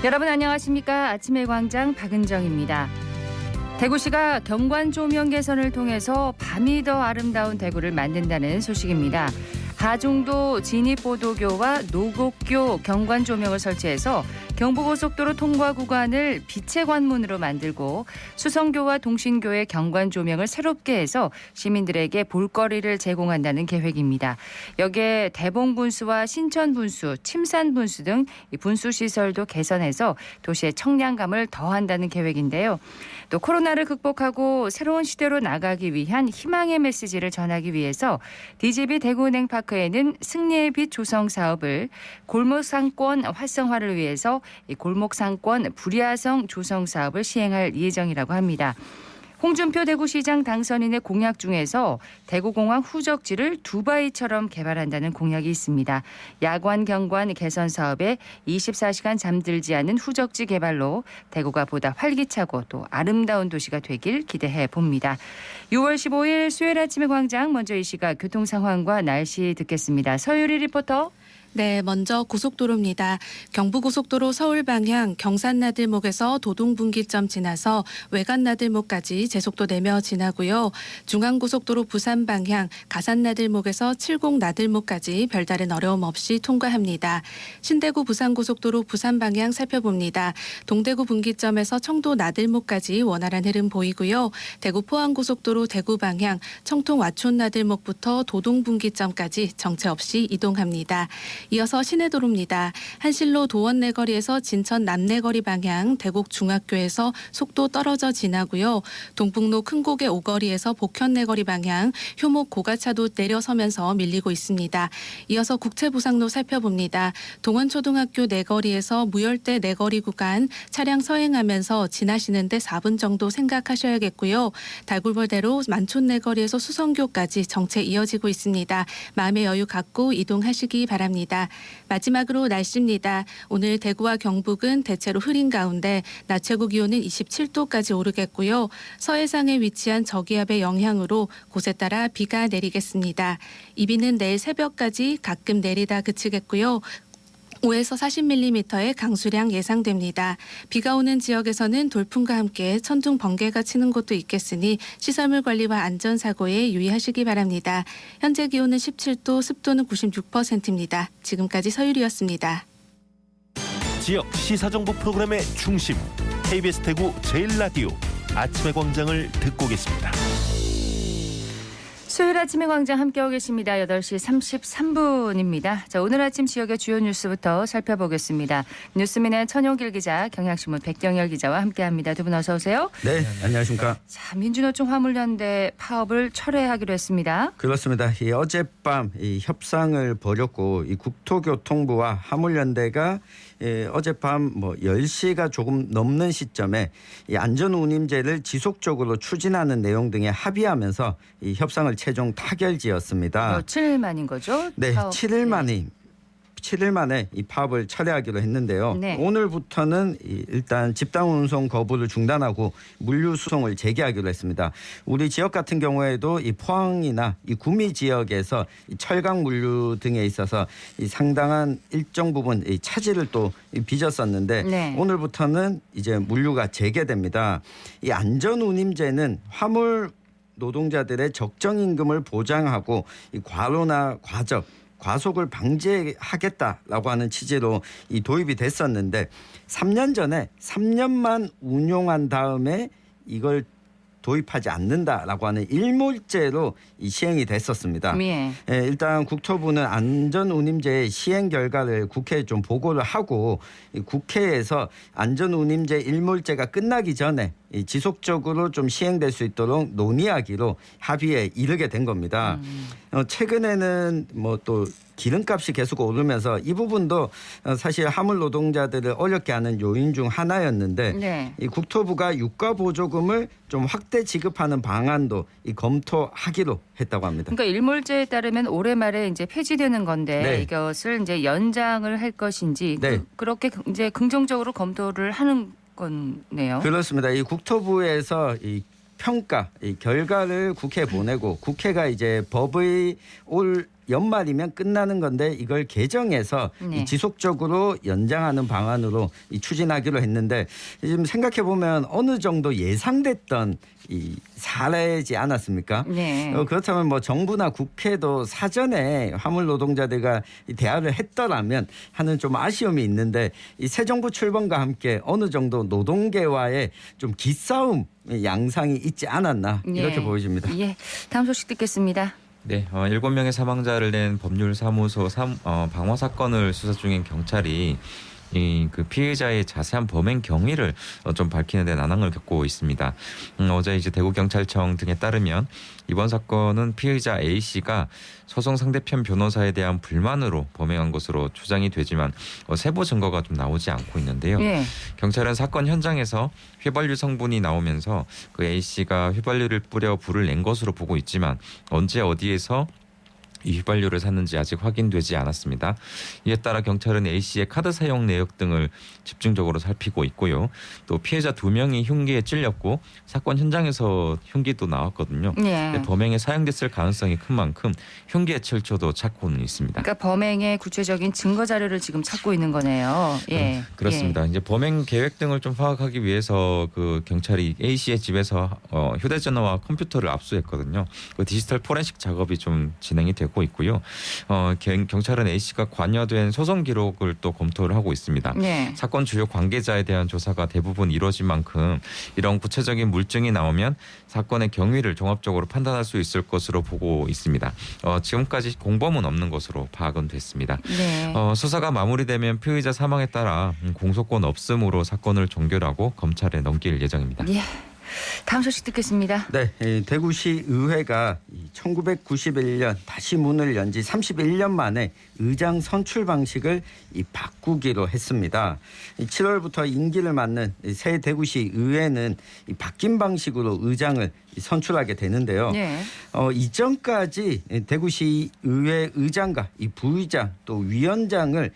여러분 안녕하십니까? 아침의 광장 박은정입니다. 대구시가 경관 조명 개선을 통해서 밤이 더 아름다운 대구를 만든다는 소식입니다. 하중도 진입보도교와 노곡교 경관 조명을 설치해서 경부고속도로 통과 구간을 빛의 관문으로 만들고 수성교와 동신교의 경관 조명을 새롭게 해서 시민들에게 볼거리를 제공한다는 계획입니다. 여기에 대봉분수와 신천분수, 침산분수 등 분수시설도 개선해서 도시의 청량감을 더한다는 계획인데요. 또 코로나를 극복하고 새로운 시대로 나가기 위한 희망의 메시지를 전하기 위해서 DGB 대구은행파크에는 승리의 빛 조성 사업을, 골목상권 활성화를 위해서 골목상권 불야성 조성 사업을 시행할 예정이라고 합니다. 홍준표 대구시장 당선인의 공약 중에서 대구공항 후적지를 두바이처럼 개발한다는 공약이 있습니다. 야관 경관 개선 사업에 24시간 잠들지 않은 후적지 개발로 대구가 보다 활기차고 또 아름다운 도시가 되길 기대해 봅니다. 6월 15일 수요일 아침의 광장, 먼저 이 시각 교통 상황과 날씨 듣겠습니다. 서유리 리포터. 네, 먼저 고속도로입니다. 경부고속도로 서울 방향 경산나들목에서 도동분기점 지나서 외관나들목까지 제속도 내며 지나고요. 중앙고속도로 부산 방향 가산나들목에서 칠곡나들목까지 별다른 어려움 없이 통과합니다. 신대구 부산고속도로 부산 방향 살펴봅니다. 동대구 분기점에서 청도 나들목까지 원활한 흐름 보이고요. 대구 포항고속도로 대구 방향 청통 와촌나들목부터 도동분기점까지 정체 없이 이동합니다. 이어서 시내도로입니다. 한실로 도원내거리에서 진천 남내거리 방향 대곡 중학교에서 속도 떨어져 지나고요. 동북로 큰고개 오거리에서 복현내거리 방향 효목 고가차도 내려서면서 밀리고 있습니다. 이어서 국채부상로 살펴봅니다. 동원초등학교 내거리에서 무열대 내거리 구간 차량 서행하면서 지나시는데 4분 정도 생각하셔야겠고요. 달굴벌대로 만촌내거리에서 수성교까지 정체 이어지고 있습니다. 마음의 여유 갖고 이동하시기 바랍니다. 마지막으로 날씨입니다. 오늘 대구와 경북은 대체로 흐린 가운데 낮 최고 기온은 27도까지 오르겠고요. 서해상에 위치한 저기압의 영향으로 곳에 따라 비가 내리겠습니다. 이 비는 내일 새벽까지 가끔 내리다 그치겠고요. 5에서 40mm의 강수량 예상됩니다. 비가 오는 지역에서는 돌풍과 함께 천둥 번개가 치는 곳도 있겠으니 시설물 관리와 안전사고에 유의하시기 바랍니다. 현재 기온은 17도, 습도는 96%입니다. 지금까지 서유리였습니다. 지역 시사정보 프로그램의 중심, KBS 대구 제1라디오 아침의 광장을 듣고 계십니다. 수요일 아침의 광장 함께하고 계십니다. 8시 33분입니다. 자, 오늘 아침 지역의 주요 뉴스부터 살펴보겠습니다. 뉴스민의 천용길 기자, 경향신문 백경열 기자와 함께합니다. 두 분 어서 오세요. 네, 안녕하십니까. 자, 민주노총 화물연대 파업을 철회하기로 했습니다. 그렇습니다. 어젯밤 협상을 벌였고 국토교통부와 화물연대가 어젯밤 10시가 조금 넘는 시점에 안전운임제를 지속적으로 추진하는 내용 등에 합의하면서 협상을 최종 타결지었습니다. 며칠 만인 거죠? 네, 파업. 7일 만에 이 파업을 철회하기로 했는데요. 네. 오늘부터는 일단 집단 운송 거부를 중단하고 물류 수송을 재개하기로 했습니다. 우리 지역 같은 경우에도 이 포항이나 이 구미 지역에서 이 철강 물류 등에 있어서 이 상당한 일정 부분 이 차질을 또 빚었었는데 네. 오늘부터는 이제 물류가 재개됩니다. 이 안전운임제는 화물 노동자들의 적정 임금을 보장하고 이 과로나 과적, 과속을 방지하겠다라고 하는 취지로 이 도입이 됐었는데 3년 전에 3년만 운용한 다음에 이걸 도입하지 않는다라고 하는 일몰제로 이 시행이 됐었습니다. 예. 일단 국토부는 안전운임제의 시행 결과를 국회에 좀 보고를 하고 국회에서 안전운임제 일몰제가 끝나기 전에 지속적으로 좀 시행될 수 있도록 논의하기로 합의에 이르게 된 겁니다. 최근에는 또 기름값이 계속 오르면서 이 부분도 사실 화물 노동자들을 어렵게 하는 요인 중 하나였는데 네. 이 국토부가 유가 보조금을 좀 확대 지급하는 방안도 검토하기로 했다고 합니다. 그러니까 일몰제에 따르면 올해 말에 이제 폐지되는 건데 네. 이것을 이제 연장을 할 것인지 네. 그렇게 이제 긍정적으로 검토를 하는 거네요. 그렇습니다. 이 국토부에서 이 평가, 이 결과를 국회에 보내고 국회가 이제 법의 올 연말이면 끝나는 건데 이걸 개정해서 네. 지속적으로 연장하는 방안으로 추진하기로 했는데 지금 생각해 보면 어느 정도 예상됐던 이 사례지 않았습니까? 네. 그렇다면 뭐 정부나 국회도 사전에 화물 노동자들과 대화를 했더라면 하는 좀 아쉬움이 있는데 이 새 정부 출범과 함께 어느 정도 노동계와의 좀 기싸움 양상이 있지 않았나 이렇게 예. 보여집니다. 예. 다음 소식 듣겠습니다. 네, 7명의 사망자를 낸 법률사무소 방화 사건을 수사 중인 경찰이 그 피해자의 자세한 범행 경위를 좀 밝히는 데 난항을 겪고 있습니다. 어제 이제 대구경찰청 등에 따르면 이번 사건은 피해자 A 씨가 소송 상대편 변호사에 대한 불만으로 범행한 것으로 추정이 되지만 세부 증거가 좀 나오지 않고 있는데요. 예. 경찰은 사건 현장에서 휘발유 성분이 나오면서 그 A 씨가 휘발유를 뿌려 불을 낸 것으로 보고 있지만 언제 어디에서 이 휘발유를 샀는지 아직 확인되지 않았습니다. 이에 따라 경찰은 A 씨의 카드 사용 내역 등을 집중적으로 살피고 있고요. 또 피해자 2명이 흉기에 찔렸고 사건 현장에서 흉기도 나왔거든요. 예. 범행에 사용됐을 가능성이 큰 만큼 흉기의 출처도 찾고는 있습니다. 그러니까 범행의 구체적인 증거 자료를 지금 찾고 있는 거네요. 예. 그렇습니다. 이제 범행 계획 등을 좀 파악하기 위해서 그 경찰이 A 씨의 집에서 휴대전화와 컴퓨터를 압수했거든요. 그 디지털 포렌식 작업이 좀 진행이 되고 있고요. 경찰은 A 씨가 관여된 소송 기록을 또 검토를 하고 있습니다. 네. 사건 주요 관계자에 대한 조사가 대부분 이루어진 만큼 이런 구체적인 물증이 나오면 사건의 경위를 종합적으로 판단할 수 있을 것으로 보고 있습니다. 지금까지 공범은 없는 것으로 파악은 됐습니다. 네. 수사가 마무리되면 피의자 사망에 따라 공소권 없음으로 사건을 종결하고 검찰에 넘길 예정입니다. 예. 다음 소식 듣겠습니다. 네, 대구시 의회가 1991년 다시 문을 연 지 31년 만에 의장 선출 방식을 바꾸기로 했습니다. 7월부터 임기를 맞는 새 대구시 의회는 바뀐 방식으로 의장을 선출하게 되는데요. 네. 이전까지 대구시 의회 의장과 이 부의장 또 위원장을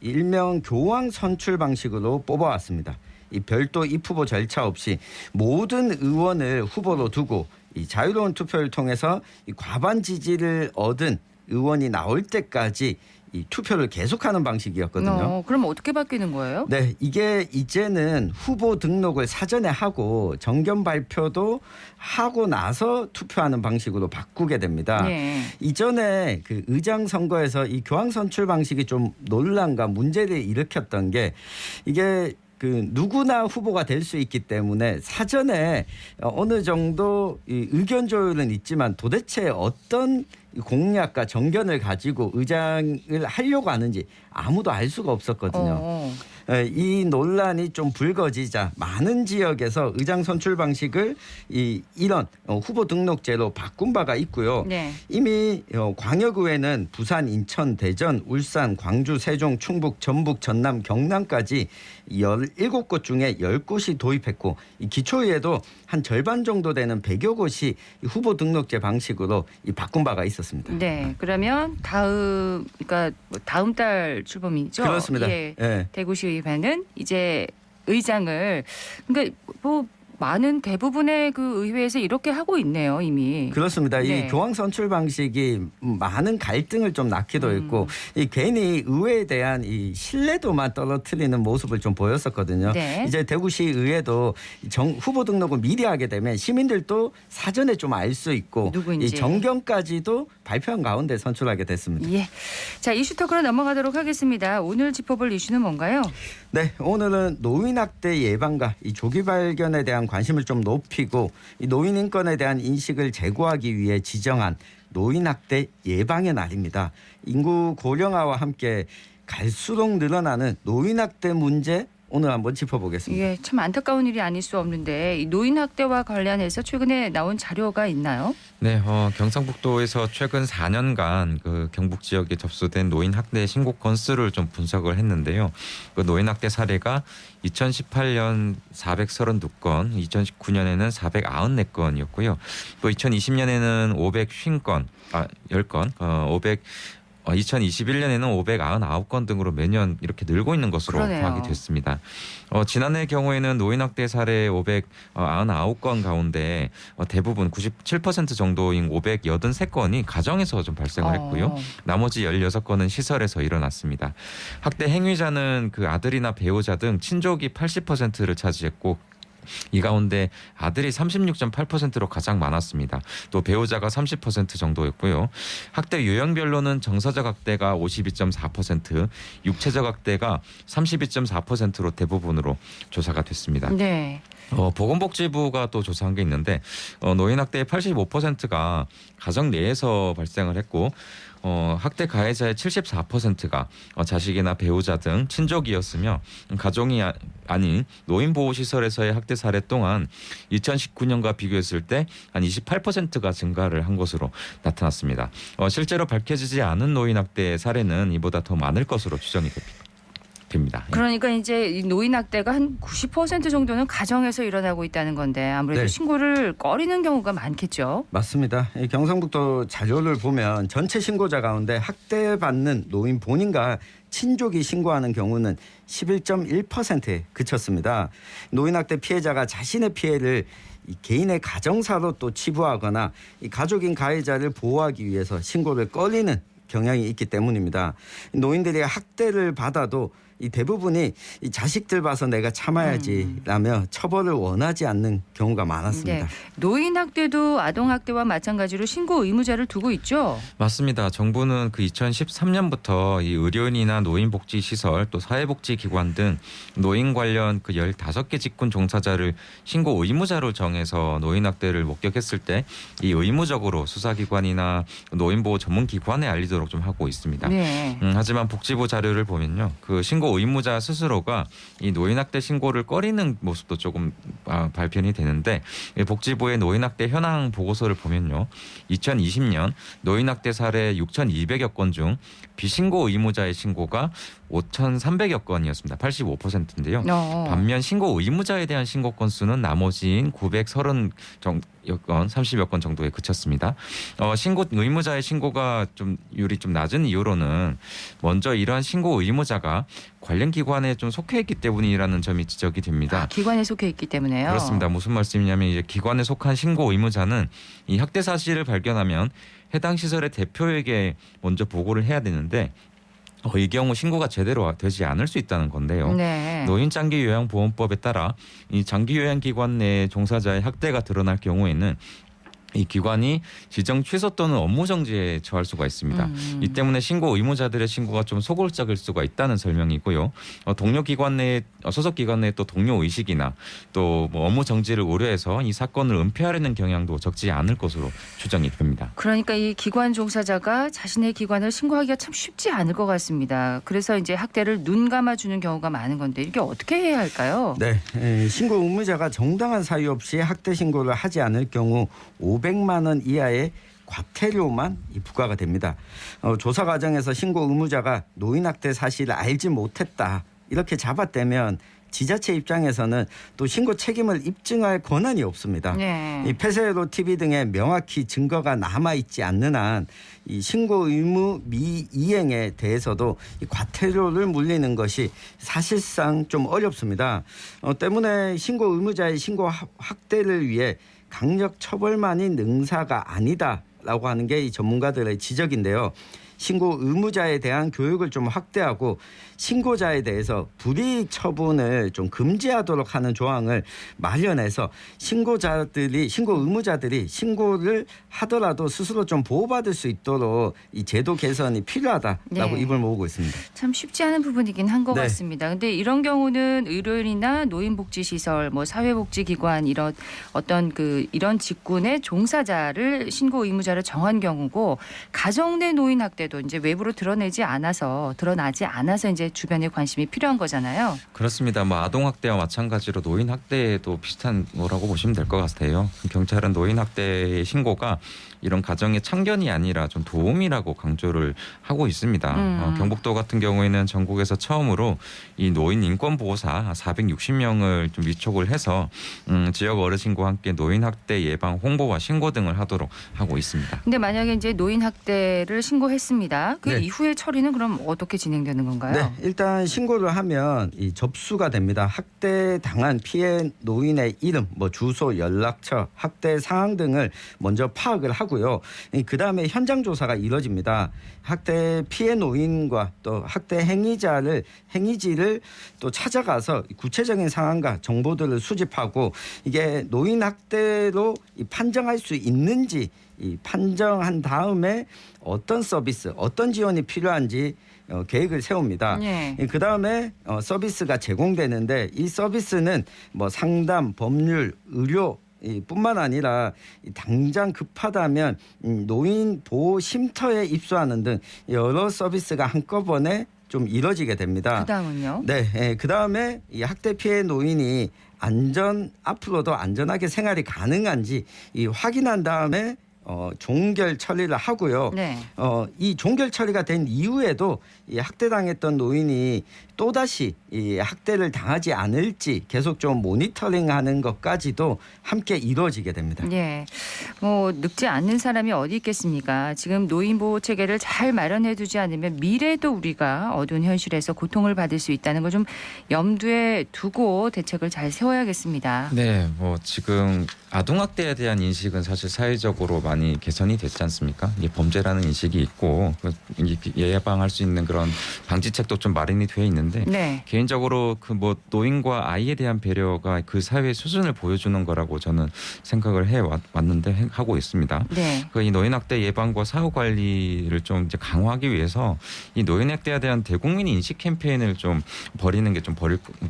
일명 교황 선출 방식으로 뽑아왔습니다. 이 별도 입후보 절차 없이 모든 의원을 후보로 두고 이 자유로운 투표를 통해서 이 과반 지지를 얻은 의원이 나올 때까지 이 투표를 계속하는 방식이었거든요. 그럼 어떻게 바뀌는 거예요? 네, 이게 이제는 후보 등록을 사전에 하고 정견 발표도 하고 나서 투표하는 방식으로 바꾸게 됩니다. 네. 이전에 그 의장 선거에서 이 교황 선출 방식이 좀 논란과 문제를 일으켰던 게 이게 그 누구나 후보가 될 수 있기 때문에 사전에 어느 정도 이 의견 조율은 있지만 도대체 어떤 공약과 정견을 가지고 의장을 하려고 하는지 아무도 알 수가 없었거든요. 이 논란이 좀 불거지자 많은 지역에서 의장 선출 방식을 이런 후보 등록제로 바꾼 바가 있고요. 네. 이미 광역의회는 부산, 인천, 대전, 울산, 광주, 세종, 충북, 전북, 전남, 경남까지 17곳 중에 10곳이 도입했고 이 기초의회도 한 절반 정도 되는 100여 곳이 후보 등록제 방식으로 바꾼 바가 있었습니다. 네. 그러면 그러니까 다음 달 출범이죠. 그렇습니다. 예. 네. 대구시 의회는 이제 의장을 그러니까 뭐 많은 대부분의 그 의회에서 이렇게 하고 있네요, 이미. 그렇습니다. 네. 이 교황 선출 방식이 많은 갈등을 좀 낳기도 했고 이 괜히 의회에 대한 이 신뢰도만 떨어뜨리는 모습을 좀 보였었거든요. 네. 이제 대구시 의회도 후보 등록을 미리 하게 되면 시민들도 사전에 좀 알 수 있고 누구인지. 이 정견까지도 발표한 가운데 선출하게 됐습니다. 예. 자, 이슈 토크로 넘어가도록 하겠습니다. 오늘 짚어볼 이슈는 뭔가요? 네, 오늘은 노인학대 예방과 이 조기 발견에 대한 관심을 좀 높이고 이 노인 인권에 대한 인식을 제고하기 위해 지정한 노인학대 예방의 날입니다. 인구 고령화와 함께 갈수록 늘어나는 노인학대 문제 오늘 한번 짚어보겠습니다. 예, 참 안타까운 일이 아닐 수 없는데 이 노인 학대와 관련해서 최근에 나온 자료가 있나요? 네, 경상북도에서 최근 4년간 그 경북 지역에 접수된 노인 학대 신고 건수를 좀 분석을 했는데요. 그 노인 학대 사례가 2018년 432건, 2019년에는 494건이었고요. 또 2020년에는 10건, 2021년에는 599건 등으로 매년 이렇게 늘고 있는 것으로 그러네요. 파악이 됐습니다. 지난해 경우에는 노인학대 사례 599건 가운데 대부분 97% 정도인 583건이 가정에서 좀 발생을 했고요. 나머지 16건은 시설에서 일어났습니다. 학대 행위자는 그 아들이나 배우자 등 친족이 80%를 차지했고 이 가운데 아들이 36.8%로 가장 많았습니다. 또 배우자가 30% 정도였고요. 학대 유형별로는 정서적 학대가 52.4%, 육체적 학대가 32.4%로 대부분으로 조사가 됐습니다. 네. 보건복지부가 또 조사한 게 있는데 노인학대의 85%가 가정 내에서 발생을 했고 학대 가해자의 74%가 자식이나 배우자 등 친족이었으며 가족이 아닌 노인보호시설에서의 학대 사례 또한 2019년과 비교했을 때 한 28%가 증가를 한 것으로 나타났습니다. 실제로 밝혀지지 않은 노인학대 사례는 이보다 더 많을 것으로 추정이 됩니다. 그러니까 이제 이 노인 학대가 한 90% 정도는 가정에서 일어나고 있다는 건데 아무래도 네. 신고를 꺼리는 경우가 많겠죠. 맞습니다. 이 경상북도 자료를 보면 전체 신고자 가운데 학대받는 노인 본인과 친족이 신고하는 경우는 11.1%에 그쳤습니다. 노인학대 피해자가 자신의 피해를 이 개인의 가정사로 또 치부하거나 이 가족인 가해자를 보호하기 위해서 신고를 꺼리는 경향이 있기 때문입니다. 노인들이 학대를 받아도 이 대부분이 이 자식들 봐서 내가 참아야지라며 처벌을 원하지 않는 경우가 많았습니다. 네. 노인 학대도 아동 학대와 마찬가지로 신고 의무자를 두고 있죠. 맞습니다. 정부는 그 2013년부터 이 의료인이나 노인복지시설 또 사회복지기관 등 노인 관련 그 15개 직군 종사자를 신고 의무자로 정해서 노인학대를 목격했을 때 이 의무적으로 수사기관이나 노인보호 전문기관에 알리도록 좀 하고 있습니다. 네. 하지만 복지부 자료를 보면요. 그 신고 의무자 스스로가 이 노인학대 신고를 꺼리는 모습도 조금 발견이 되는데 복지부의 노인학대 현황 보고서를 보면요. 2020년 노인학대 사례 6,200여 건 중 비신고 의무자의 신고가 5,300여 건이었습니다. 85%인데요. 반면 신고 의무자에 대한 신고 건수는 나머지인 930건, 30여 건 정도에 그쳤습니다. 신고 의무자의 신고가 좀 율이 좀 낮은 이유로는 먼저 이러한 신고 의무자가 관련 기관에 좀 속해 있기 때문이라는 점이 지적이 됩니다. 기관에 속해 있기 때문에요. 그렇습니다. 무슨 말씀이냐면 이제 기관에 속한 신고 의무자는 이 학대 사실을 발견하면 해당 시설의 대표에게 먼저 보고를 해야 되는데 이 경우 신고가 제대로 되지 않을 수 있다는 건데요. 네. 노인장기요양보험법에 따라 이 장기요양기관 내 종사자의 학대가 드러날 경우에는 이 기관이 지정 취소 또는 업무 정지에 처할 수가 있습니다. 이 때문에 신고 의무자들의 신고가 좀 소극적일 수가 있다는 설명이고요. 동료 기관 내 소속 기관 내 또 동료 의식이나 또 뭐 업무 정지를 우려해서 이 사건을 은폐하려는 경향도 적지 않을 것으로 추정이 됩니다. 그러니까 이 기관 종사자가 자신의 기관을 신고하기가 참 쉽지 않을 것 같습니다. 그래서 이제 학대를 눈 감아주는 경우가 많은 건데 이게 어떻게 해야 할까요? 네, 신고 의무자가 정당한 사유 없이 학대 신고를 하지 않을 경우 500만 원 이하의 과태료만 부과가 됩니다. 조사 과정에서 신고 의무자가 노인학대 사실을 알지 못했다 이렇게 잡아떼면 지자체 입장에서는 또 신고 책임을 입증할 권한이 없습니다. 네. 이 폐쇄로 TV 등에 명확히 증거가 남아있지 않는 한 이 신고 의무 미이행에 대해서도 이 과태료를 물리는 것이 사실상 좀 어렵습니다. 때문에 신고 의무자의 신고 학대를 위해 강력 처벌만이 능사가 아니다라고 하는 게 이 전문가들의 지적인데요. 신고 의무자에 대한 교육을 좀 확대하고 신고자에 대해서 불이익 처분을 좀 금지하도록 하는 조항을 마련해서 신고 의무자들이 신고를 하더라도 스스로 좀 보호받을 수 있도록 이 제도 개선이 필요하다라고 네. 입을 모으고 있습니다. 참 쉽지 않은 부분이긴 한 것 네. 같습니다. 근데 이런 경우는 의료인이나 노인복지시설, 뭐 사회복지기관 이런 어떤 이런 직군의 종사자를 신고 의무자를 정한 경우고 가정 내 노인 학대도 이제 외부로 드러나지 않아서 이제 주변에 관심이 필요한 거잖아요. 그렇습니다. 뭐 아동 학대와 마찬가지로 노인 학대도 비슷한 거라고 보시면 될 것 같아요. 경찰은 노인 학대의 신고가 이런 가정의 참견이 아니라 좀 도움이라고 강조를 하고 있습니다. 경북도 같은 경우에는 전국에서 처음으로 이 노인 인권 보호사 460명을 좀 위촉을 해서 지역 어르신과 함께 노인 학대 예방 홍보와 신고 등을 하도록 하고 있습니다. 근데 만약에 이제 노인 학대를 신고했습니다. 그 네. 이후의 처리는 그럼 어떻게 진행되는 건가요? 네, 일단 신고를 하면 이 접수가 됩니다. 학대 당한 피해 노인의 이름, 뭐 주소, 연락처, 학대 상황 등을 먼저 파악을 하고요. 그 다음에 현장 조사가 이뤄집니다. 학대 피해 노인과 또 학대 행위지를 또 찾아가서 구체적인 상황과 정보들을 수집하고 이게 노인 학대로 판정할 수 있는지 판정한 다음에 어떤 서비스, 어떤 지원이 필요한지 계획을 세웁니다. 네. 그 다음에 서비스가 제공되는데 이 서비스는 뭐 상담, 법률, 의료 뿐만 아니라 당장 급하다면 노인 보호 쉼터에 입소하는 등 여러 서비스가 한꺼번에 좀 이뤄지게 됩니다. 그다음은요? 네, 그 다음에 이 학대 피해 노인이 앞으로도 안전하게 생활이 가능한지 확인한 다음에 종결 처리를 하고요. 네. 이 종결 처리가 된 이후에도 이 학대당했던 노인이 또다시 이 학대를 당하지 않을지 계속 좀 모니터링하는 것까지도 함께 이루어지게 됩니다. 예. 뭐 늙지 않는 사람이 어디 있겠습니까? 지금 노인 보호 체계를 잘 마련해 두지 않으면 미래도 우리가 어두운 현실에서 고통을 받을 수 있다는 걸 좀 염두에 두고 대책을 잘 세워야겠습니다. 네, 뭐 지금 아동학대에 대한 인식은 사실 사회적으로 많이 개선이 됐지 않습니까? 이게 범죄라는 인식이 있고 예방할 수 있는 그런 방지책도 좀 마련이 되어 있는데 네. 개인적으로 그 뭐 노인과 아이에 대한 배려가 그 사회의 수준을 보여주는 거라고 저는 생각을 해 왔는데 하고 있습니다. 네. 그 이 노인학대 예방과 사후 관리를 좀 이제 강화하기 위해서 이 노인학대에 대한 대국민 인식 캠페인을 좀 벌이는 게 좀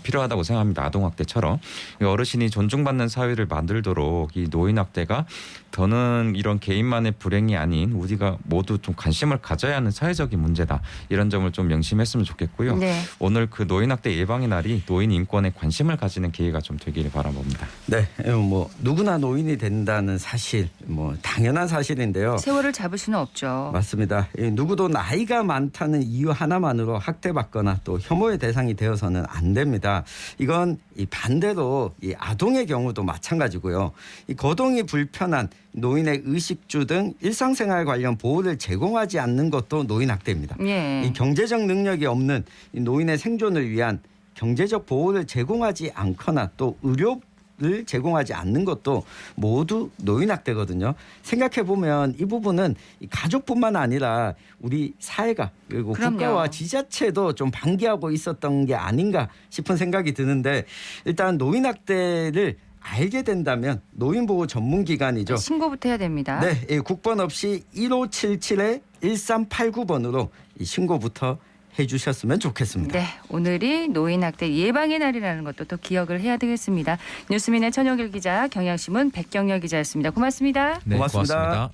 필요하다고 생각합니다. 아동학대처럼 어르신이 존중받는 사회를 만들도록 이 노인학대가 더는 이런 개인만의 불행이 아닌 우리가 모두 좀 관심을 가져야 하는 사회적인 문제다. 이런 점을 좀 명심했으면 좋겠고요. 네. 오늘 그 노인학대 예방의 날이 노인 인권에 관심을 가지는 계기가 좀 되기를 바라봅니다. 네, 뭐 누구나 노인이 된다는 사실, 뭐 당연한 사실인데요. 세월을 잡을 수는 없죠. 맞습니다. 누구도 나이가 많다는 이유 하나만으로 학대받거나 또 혐오의 대상이 되어서는 안 됩니다. 이건 반대로 아동의 경우도 마찬가지고요. 거동이 불편한 노인의 의식주 등 일상생활 관련 보호를 제공하지 않는 것도 노인 학대입니다. 예. 경제적 능력이 없는 노인의 생존을 위한 경제적 보호를 제공하지 않거나 또 의료를 제공하지 않는 것도 모두 노인 학대거든요. 생각해 보면 이 부분은 가족뿐만 아니라 우리 사회가 그리고 그럼요. 국가와 지자체도 좀 방기하고 있었던 게 아닌가 싶은 생각이 드는데 일단 노인 학대를 알게 된다면 노인보호 전문기관이죠. 신고부터 해야 됩니다. 네, 국번 없이 1577-1389번으로 신고부터 해주셨으면 좋겠습니다. 네, 오늘이 노인학대 예방의 날이라는 것도 또 기억을 해야 되겠습니다. 뉴스민의 천영길 기자, 경향신문 백경열 기자였습니다. 고맙습니다. 네, 고맙습니다.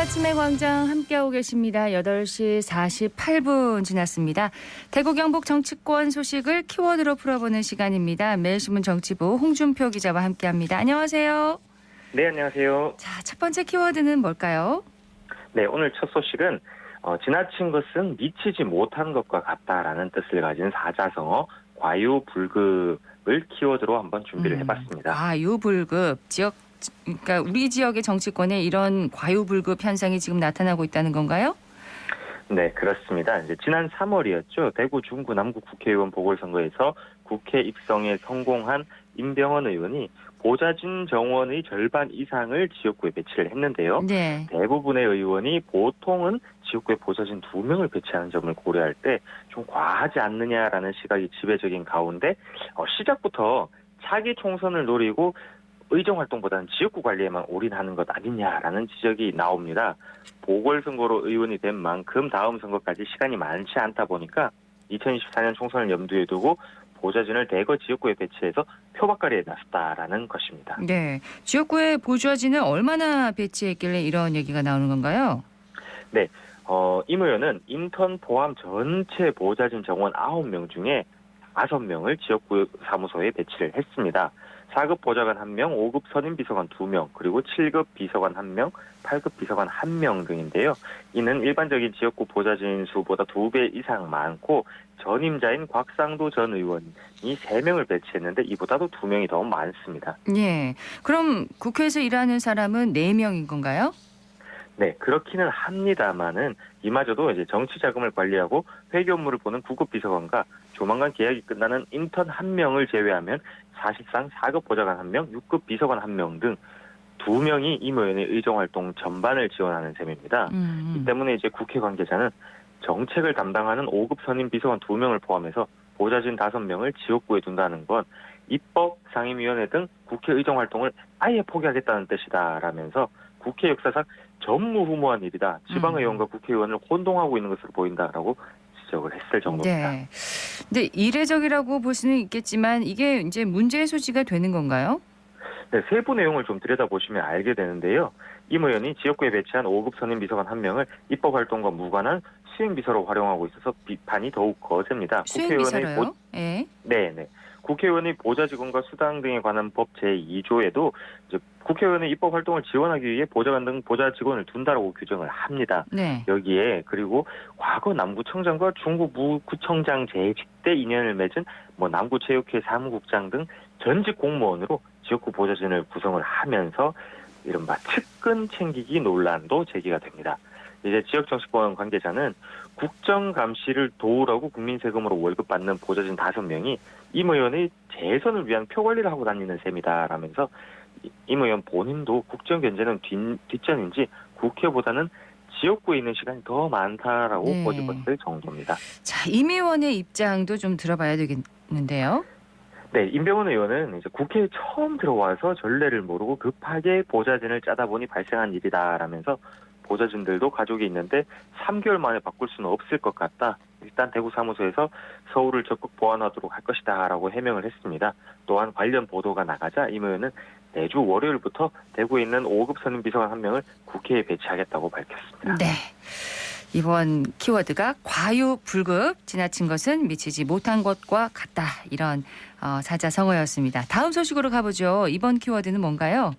아침의 광장 함께하고 계십니다. 8시 48분 지났습니다. 대구 경북 정치권 소식을 키워드로 풀어보는 시간입니다. 매일신문 정치부 홍준표 기자와 함께합니다. 안녕하세요. 네, 안녕하세요. 자, 첫 번째 키워드는 뭘까요? 네, 오늘 첫 소식은 지나친 것은 미치지 못한 것과 같다라는 뜻을 가진 사자성어 과유불급을 키워드로 한번 준비를 해봤습니다. 과유불급, 그러니까 우리 지역의 정치권에 이런 과유불급 현상이 지금 나타나고 있다는 건가요? 네, 그렇습니다. 이제 지난 3월이었죠. 대구 중구 남구 국회의원 보궐선거에서 국회 입성에 성공한 임병헌 의원이 보좌진 정원의 절반 이상을 지역구에 배치를 했는데요. 네. 대부분의 의원이 보통은 지역구에 보좌진 2명을 배치하는 점을 고려할 때 좀 과하지 않느냐라는 시각이 지배적인 가운데 시작부터 차기 총선을 노리고 의정 활동보다는 지역구 관리에만 올인하는 것 아니냐라는 지적이 나옵니다. 보궐선거로 의원이 된 만큼 다음 선거까지 시간이 많지 않다 보니까 2024년 총선을 염두에 두고 보좌진을 대거 지역구에 배치해서 표박거리에 나섰다라는 것입니다. 네, 지역구에 보좌진을 얼마나 배치했길래 이런 얘기가 나오는 건가요? 네, 임 의원은 인턴 포함 전체 보좌진 정원 9명 중에 5명을 지역구 사무소에 배치를 했습니다. 4급 보좌관 1명, 5급 선임 비서관 2명, 그리고 7급 비서관 1명, 8급 비서관 1명 등인데요. 이는 일반적인 지역구 보좌진 수보다 2배 이상 많고 전임자인 곽상도 전 의원이 3명을 배치했는데 이보다도 2명이 더 많습니다. 예. 그럼 국회에서 일하는 사람은 4명인 건가요? 네, 그렇기는 합니다만은 이마저도 이제 정치 자금을 관리하고 회계 업무를 보는 9급 비서관과 조만간 계약이 끝나는 인턴 1명을 제외하면 사실상 4급 보좌관 1명, 6급 비서관 1명 등 2명이 임 의원의 의정활동 전반을 지원하는 셈입니다. 이 때문에 이제 국회 관계자는 정책을 담당하는 5급 선임 비서관 2명을 포함해서 보좌진 5명을 지역구에 둔다는 건 입법, 상임위원회 등 국회 의정활동을 아예 포기하겠다는 뜻이다라면서 국회 역사상 전무후무한 일이다. 지방의원과 국회의원을 혼동하고 있는 것으로 보인다라고 지적을 했을 정도입니다. 네. 근데 이례적이라고 볼 수는 있겠지만 이게 이제 문제의 소지가 되는 건가요? 네, 세부 내용을 좀 들여다보시면 알게 되는데요. 임 의원이 지역구에 배치한 5급 선임 비서관 1명을 입법활동과 무관한 수행비서로 활용하고 있어서 비판이 더욱 거셉니다. 수행비서로요? 예. 네. 국회의원의 보좌직원과 수당 등에 관한 법 제2조에도 이제 국회의원의 입법 활동을 지원하기 위해 보좌관 등 보좌직원을 둔다라고 규정을 합니다. 네. 여기에 그리고 과거 남구청장과 중구구청장 재직 때 인연을 맺은 남구체육회 사무국장 등 전직 공무원으로 지역구 보좌진을 구성을 하면서 이른바 측근 챙기기 논란도 제기가 됩니다. 이제 지역정치권 관계자는 국정감시를 도우라고 국민 세금으로 월급 받는 보좌진 5명이 임 의원의 재선을 위한 표 관리를 하고 다니는 셈이다라면서 임 의원 본인도 국정 견제는 뒷전인지 국회보다는 지역구에 있는 시간이 더 많다라고 네. 꼬집었을 정도입니다. 자, 임 의원의 입장도 좀 들어봐야 되겠는데요. 네, 임병헌 의원은 이제 국회에 처음 들어와서 전례를 모르고 급하게 보좌진을 짜다 보니 발생한 일이다라면서 보좌진들도 가족이 있는데 3개월 만에 바꿀 수는 없을 것 같다. 일단 대구 사무소에서 서울을 적극 보완하도록 할 것이다라고 해명을 했습니다. 또한 관련 보도가 나가자 임 의원은 내주 월요일부터 대구에 있는 5급 선임 비서관 1명을 국회에 배치하겠다고 밝혔습니다. 네. 이번 키워드가 과유불급, 지나친 것은 미치지 못한 것과 같다. 이런 사자성어였습니다. 다음 소식으로 가보죠. 이번 키워드는 뭔가요?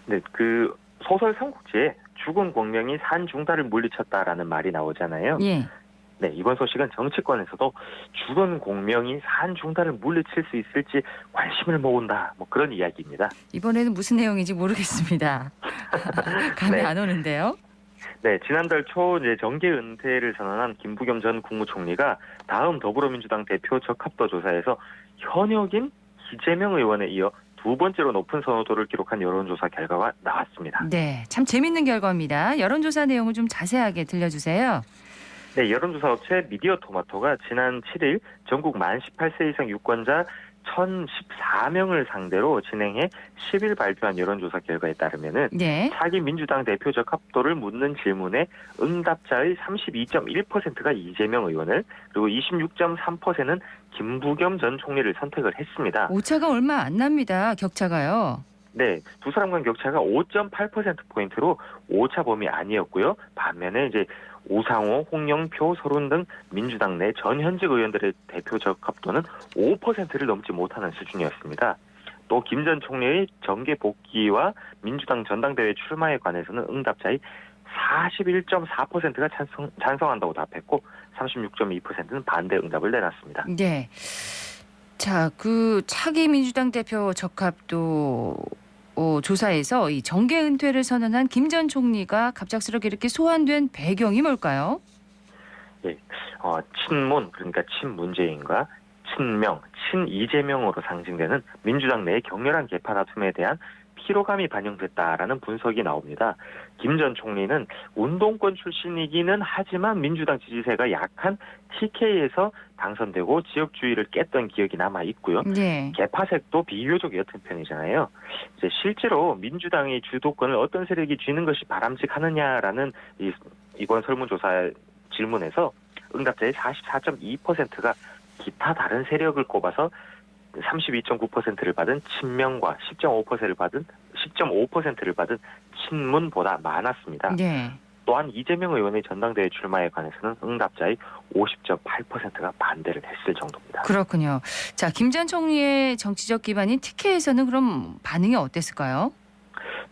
네, 그 소설 삼국지에 죽은 공명이 산 중달을 물리쳤다라는 말이 나오잖아요. 예. 네, 이번 소식은 정치권에서도 죽은 공명이 산 중달을 물리칠 수 있을지 관심을 모은다. 그런 이야기입니다. 이번에는 무슨 내용인지 모르겠습니다. 감이 네. 안 오는데요. 네, 지난달 초 이제 정계 은퇴를 선언한 김부겸 전 국무총리가 다음 더불어민주당 대표 적합도 조사에서 현역인 이재명 의원에 이어 2번째로 높은 선호도를 기록한 여론조사 결과가 나왔습니다. 네, 참 재밌는 결과입니다. 여론조사 내용을 좀 자세하게 들려주세요. 네, 여론조사 업체 미디어 토마토가 지난 7일 전국 만 18세 이상 유권자 1,014명을 상대로 진행해 10일 발표한 여론조사 결과에 따르면은 네. 차기 민주당 대표 적합도를 묻는 질문에 응답자의 32.1%가 이재명 의원을 그리고 26.3%는 김부겸 전 총리를 선택을 했습니다. 오차가 얼마 안 납니다. 격차가요. 네, 두 사람 간 격차가 5.8%포인트로 오차 범위 아니었고요. 반면에 이제 우상호, 홍영표, 서른 등 민주당 내 전현직 의원들의 대표 적합도는 5%를 넘지 못하는 수준이었습니다. 또 김 전 총리의 정계 복귀와 민주당 전당대회 출마에 관해서는 응답자의 41.4%가 찬성한다고 답했고 36.2%는 반대 응답을 내놨습니다. 네. 자, 그 차기 민주당 대표 적합도 조사에서 이 정계 은퇴를 선언한 김 전 총리가 갑작스럽게 이렇게 소환된 배경이 뭘까요? 네, 친문 그러니까 친문재인과 친명, 친이재명으로 상징되는 민주당 내의 격렬한 계파 다툼에 대한 피로감이 반영됐다라는 분석이 나옵니다. 김 전 총리는 운동권 출신이기는 하지만 민주당 지지세가 약한 TK에서 당선되고 지역주의를 깼던 기억이 남아 있고요. 네. 계파색도 비교적 옅은 편이잖아요. 이제 실제로 민주당의 주도권을 어떤 세력이 쥐는 것이 바람직하느냐라는 이번 설문조사 질문에서 응답자의 44.2%가 기타 다른 세력을 꼽아서 32.9%를 받은 친명과 10.5%를 받은 친문보다 많았습니다. 네. 또한 이재명 의원의 전당대회 출마에 관해서는 응답자의 50.8%가 반대를 했을 정도입니다. 그렇군요. 자, 김 전 총리의 정치적 기반인 TK에서는 그럼 반응이 어땠을까요?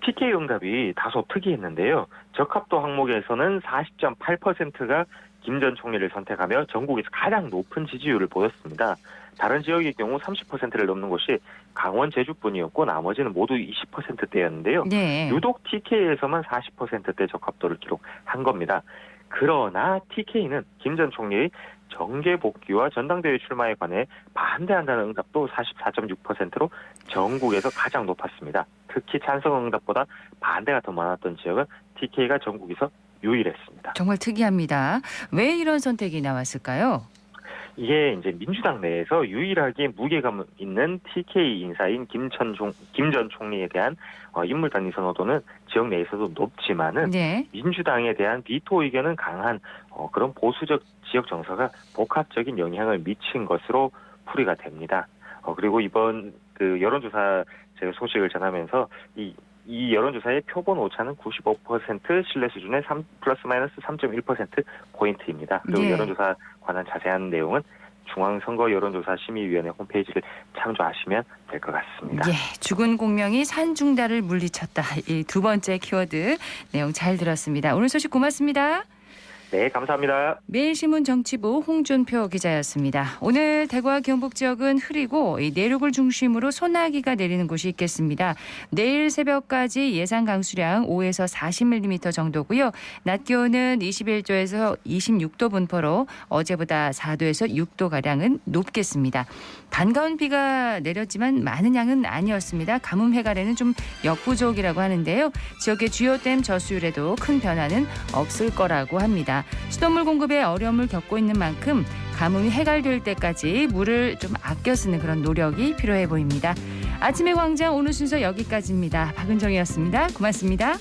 TK 응답이 다소 특이했는데요. 적합도 항목에서는 40.8%가 김 전 총리를 선택하며 전국에서 가장 높은 지지율을 보였습니다. 다른 지역의 경우 30%를 넘는 곳이 강원, 제주뿐이었고 나머지는 모두 20%대였는데요. 네. 유독 TK에서만 40%대 적합도를 기록한 겁니다. 그러나 TK는 김 전 총리의 정계 복귀와 전당대회 출마에 관해 반대한다는 응답도 44.6%로 전국에서 가장 높았습니다. 특히 찬성 응답보다 반대가 더 많았던 지역은 TK가 전국에서 유일했습니다. 정말 특이합니다. 왜 이런 선택이 나왔을까요? 이게 이제 민주당 내에서 유일하게 무게감 있는 TK 인사인 김 전 총리에 대한 인물 단위 선호도는 지역 내에서도 높지만은 네. 민주당에 대한 비토 의견은 강한 그런 보수적 지역 정서가 복합적인 영향을 미친 것으로 풀이가 됩니다. 그리고 이번 그 여론조사 제가 소식을 전하면서 이 여론조사의 표본 오차는 95% 신뢰 수준의 플러스 마이너스 3.1% 포인트입니다. 그리고 네. 여론조사 관한 자세한 내용은 중앙선거 여론조사 심의위원회 홈페이지를 참조하시면 될 것 같습니다. 예, 죽은 공명이 산중달을 물리쳤다. 이 두 번째 키워드 내용 잘 들었습니다. 오늘 소식 고맙습니다. 네, 감사합니다. 매일신문 정치부 홍준표 기자였습니다. 오늘 대구와 경북 지역은 흐리고 이 내륙을 중심으로 소나기가 내리는 곳이 있겠습니다. 내일 새벽까지 예상 강수량 5에서 40mm 정도고요. 낮 기온은 21도에서 26도 분포로 어제보다 4도에서 6도가량은 높겠습니다. 반가운 비가 내렸지만 많은 양은 아니었습니다. 가뭄 해갈에는 좀 역부족이라고 하는데요. 지역의 주요 댐 저수율에도 큰 변화는 없을 거라고 합니다. 수돗물 공급에 어려움을 겪고 있는 만큼 가뭄이 해갈될 때까지 물을 좀 아껴 쓰는 그런 노력이 필요해 보입니다. 아침의 광장 오늘 순서 여기까지입니다. 박은정이었습니다. 고맙습니다.